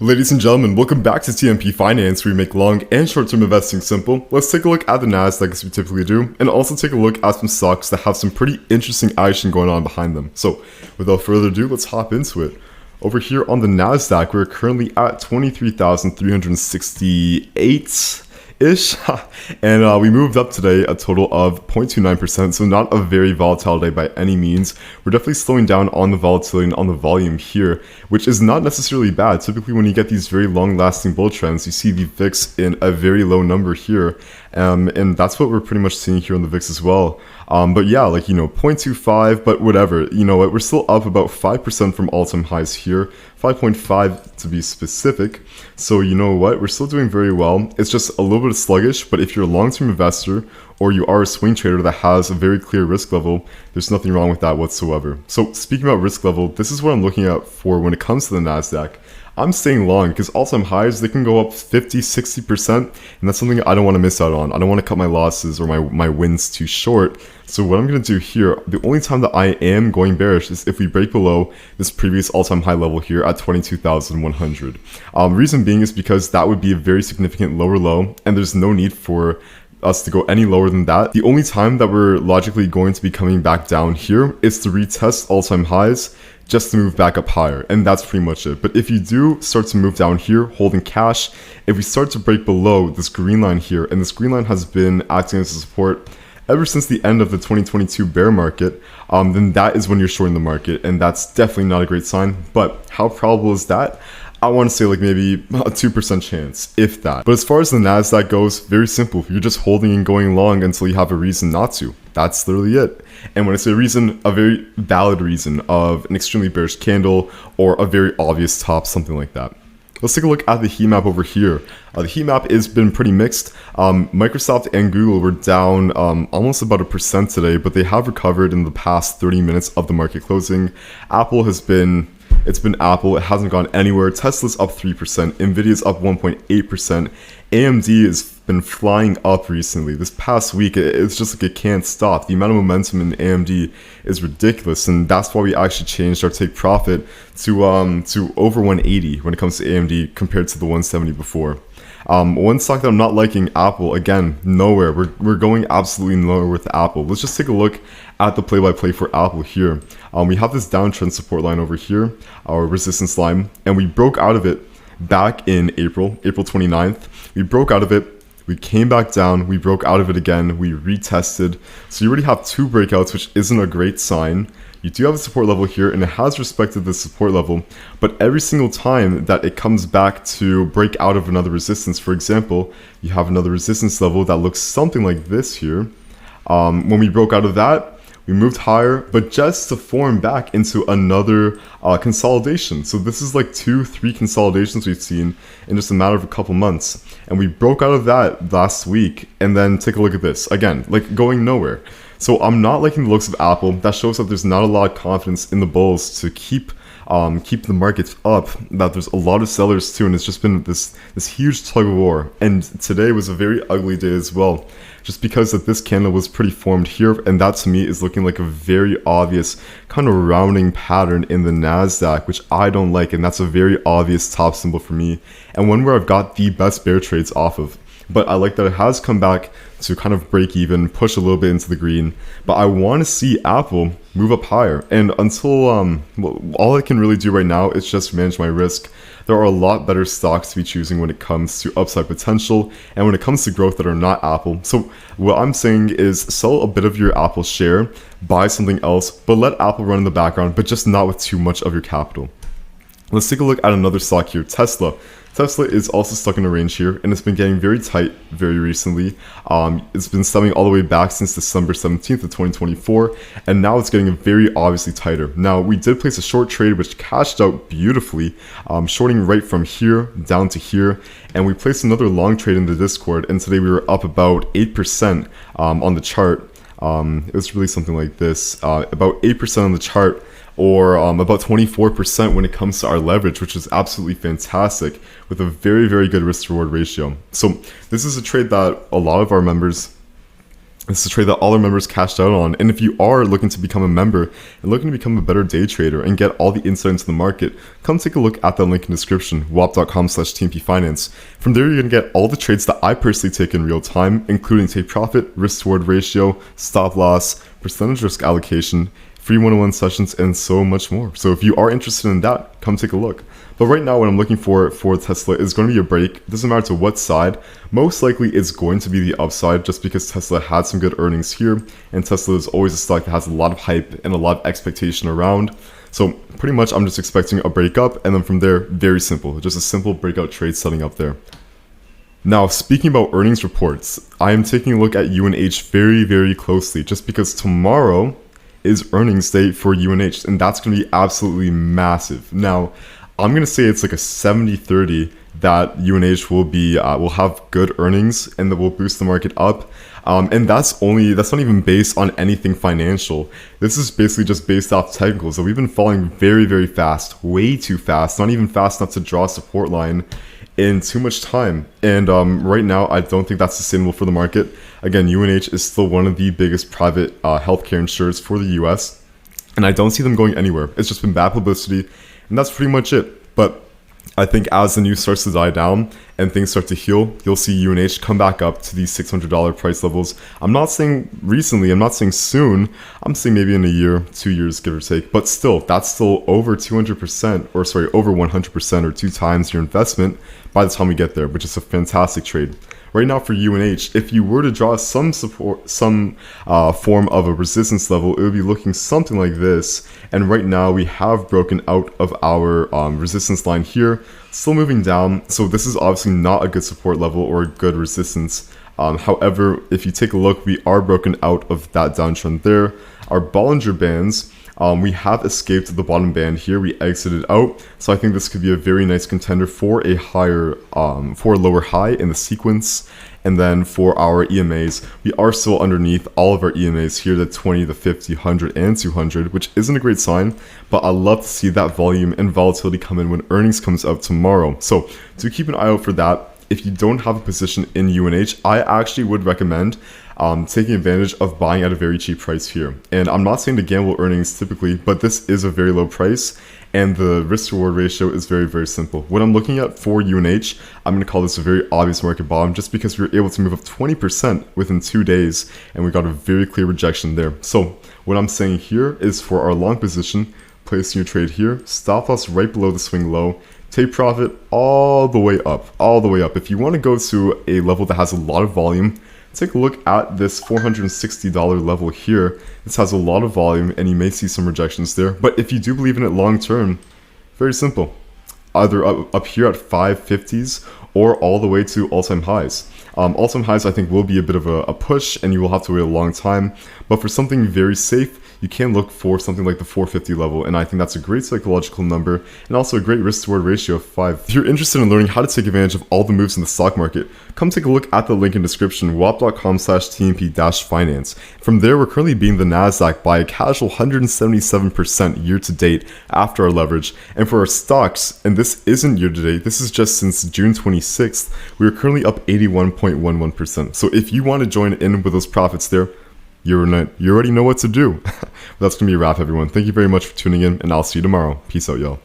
Ladies and gentlemen, welcome back to TMP Finance, where we make long and short-term investing simple. Let's take a look at the NASDAQ as we typically do, and also take a look at some stocks that have some pretty interesting action going on behind them. So, without further ado, let's hop into it. Over here on the NASDAQ, we're currently at 23,368-ish, and we moved up today a total of 0.29%, so not a very volatile day by any means. We're definitely slowing down on the volatility and on the volume here, which is not necessarily bad. Typically when you get these very long-lasting bull trends, you see the VIX in a very low number here, and that's what we're pretty much seeing here on the VIX as well. But yeah, like, 0.25, but whatever, we're still up about 5% from all-time highs here, 5.5 to be specific. So you know what, we're still doing very well. It's just a little bit sluggish, but if you're a long-term investor or you are a swing trader that has a very clear risk level, there's nothing wrong with that whatsoever. So speaking about risk level, this is what I'm looking at for when it comes to the NASDAQ. I'm staying long because all-time highs, they can go up 50-60%, and that's something I don't want to miss out on. I don't want to cut my losses or my wins too short. So what I'm going to do here, the only time that I am going bearish is if we break below this previous all-time high level here at 22,100. Reason being is because that would be a very significant lower low, and there's no need for us to go any lower than that. The only time that we're logically going to be coming back down here is to retest all-time highs, just to move back up higher, and that's pretty much it. But if you do start to move down here holding cash, if we start to break below this green line here, and this green line has been acting as a support ever since the end of the 2022 bear market, then that is when you're shorting the market, and that's definitely not a great sign. But how probable is that? I want to say like maybe a 2% chance, if that. But as far as the NASDAQ goes, very simple. You're just holding and going long until you have a reason not to. That's literally it. And when I say a reason, a very valid reason of an extremely bearish candle or a very obvious top, something like that. Let's take a look at the heat map over here. The heat map has been pretty mixed. Microsoft and Google were down almost about 1% today, but they have recovered in the past 30 minutes of the market closing. Apple has been... It's been Apple, it hasn't gone anywhere. Tesla's up 3%, Nvidia's up 1.8%. AMD has been flying up recently. This past week, it's just like it can't stop. The amount of momentum in AMD is ridiculous, and that's why we actually changed our take profit to over 180 when it comes to AMD compared to the 170 before. One stock that I'm not liking, Apple, again, nowhere. We're going absolutely nowhere with Apple. Let's just take a look at the play-by-play for Apple here. We have this downtrend support line over here, our resistance line, and we broke out of it back in April 29th. We broke out of it, we came back down, we broke out of it again, we retested. So you already have two breakouts, which isn't a great sign. You do have a support level here, and it has respected the support level, but every single time that it comes back to break out of another resistance, for example, you have another resistance level that looks something like this here. When we broke out of that, we moved higher, but just to form back into another consolidation. So this is like 2-3 consolidations we've seen in just a matter of a couple months. And we broke out of that last week, and then take a look at this. Again, like going nowhere. So I'm not liking the looks of Apple. That shows that there's not a lot of confidence in the bulls to keep the markets up, that there's a lot of sellers too, and it's just been this huge tug of war. And today was a very ugly day as well, just because that this candle was pretty formed here, and that to me is looking like a very obvious kind of rounding pattern in the NASDAQ, which I don't like, and that's a very obvious top symbol for me, and one where I've got the best bear trades off of. But I like that it has come back to kind of break even, push a little bit into the green. But I want to see Apple move up higher. And until, all I can really do right now is just manage my risk. There are a lot better stocks to be choosing when it comes to upside potential and when it comes to growth that are not Apple. So what I'm saying is sell a bit of your Apple share, buy something else, but let Apple run in the background, but just not with too much of your capital. Let's take a look at another stock here, Tesla. Tesla is also stuck in a range here, and it's been getting very tight very recently. It's been stemming all the way back since December 17th of 2024, and now it's getting very obviously tighter. Now, we did place a short trade, which cashed out beautifully, shorting right from here down to here, and we placed another long trade in the Discord, and today we were up about 8% on the chart. It was really something like this, about 8% on the chart, or about 24% when it comes to our leverage, which is absolutely fantastic with a very, very good risk-reward ratio. So this is a trade that a lot of our members This is a trade that all our members cashed out on. And if you are looking to become a member and looking to become a better day trader and get all the insight into the market, come take a look at the link in the description, wap.com/tmpfinance. From there, you're going to get all the trades that I personally take in real time, including take profit, risk reward ratio, stop loss, percentage risk allocation, free one-on-one sessions, and so much more. So if you are interested in that, come take a look. But right now, what I'm looking for Tesla is going to be a break. It doesn't matter to what side. Most likely, it's going to be the upside, just because Tesla had some good earnings here, and Tesla is always a stock that has a lot of hype and a lot of expectation around. So pretty much, I'm just expecting a breakup, and then from there, very simple, just a simple breakout trade setting up there. Now, speaking about earnings reports, I am taking a look at UNH very, very closely, just because tomorrow is earnings day for UNH, and that's going to be absolutely massive. Now, I'm going to say it's like a 70-30 that UNH will have good earnings and that will boost the market up. And that's not even based on anything financial. This is basically just based off technicals. So we've been falling very, very fast, way too fast, not even fast enough to draw a support line in too much time. And right now, I don't think that's sustainable for the market. Again, UNH is still one of the biggest private healthcare insurers for the US, and I don't see them going anywhere. It's just been bad publicity, and that's pretty much it. But I think as the news starts to die down and things start to heal, you'll see UNH come back up to these $600 price levels. I'm not saying recently, I'm not saying soon, I'm saying maybe in a year, 2 years, give or take. But still, that's still over 200%, or sorry, over 100% or 2 times your investment by the time we get there, which is a fantastic trade. Right now for UNH, if you were to draw some support, some form of a resistance level, it would be looking something like this. And right now we have broken out of our resistance line here, still moving down. So this is obviously not a good support level or a good resistance. However, if you take a look, we are broken out of that downtrend there. Our Bollinger Bands, we have escaped the bottom band here. We exited out, so I think this could be a very nice contender for a higher, for a lower high in the sequence. And then for our EMAs, we are still underneath all of our EMAs here, the 20, the 50, 100, and 200, which isn't a great sign, but I love to see that volume and volatility come in when earnings comes out tomorrow. So do keep an eye out for that. If you don't have a position in UNH, I actually would recommend taking advantage of buying at a very cheap price here. And I'm not saying to gamble earnings typically, but this is a very low price, and the risk reward ratio is very, very simple. What I'm looking at for UNH, I'm going to call this a very obvious market bottom, just because we were able to move up 20% within 2 days, and we got a very clear rejection there. So what I'm saying here is for our long position, placing your trade here, stop loss right below the swing low, take profit all the way up, all the way up. If you want to go to a level that has a lot of volume, take a look at this $460 level here. This has a lot of volume, and you may see some rejections there. But if you do believe in it long term, very simple. Either up here at 550s or all the way to all-time highs. All-time highs, I think, will be a bit of a push, and you will have to wait a long time. But for something very safe, you can look for something like the 450 level, and I think that's a great psychological number, and also a great risk-to-reward ratio of 5. If you're interested in learning how to take advantage of all the moves in the stock market, come take a look at the link in the description, wap.com/tmp-finance. From there, we're currently beating the nasdaq by a casual 177% year-to-date after our leverage, and for our stocks, and this isn't year-to-date, this is just since June 26th, we are currently up 81.11%. So if you want to join in with those profits there, you already know what to do. That's going to be a wrap, everyone. Thank you very much for tuning in, and I'll see you tomorrow. Peace out, y'all.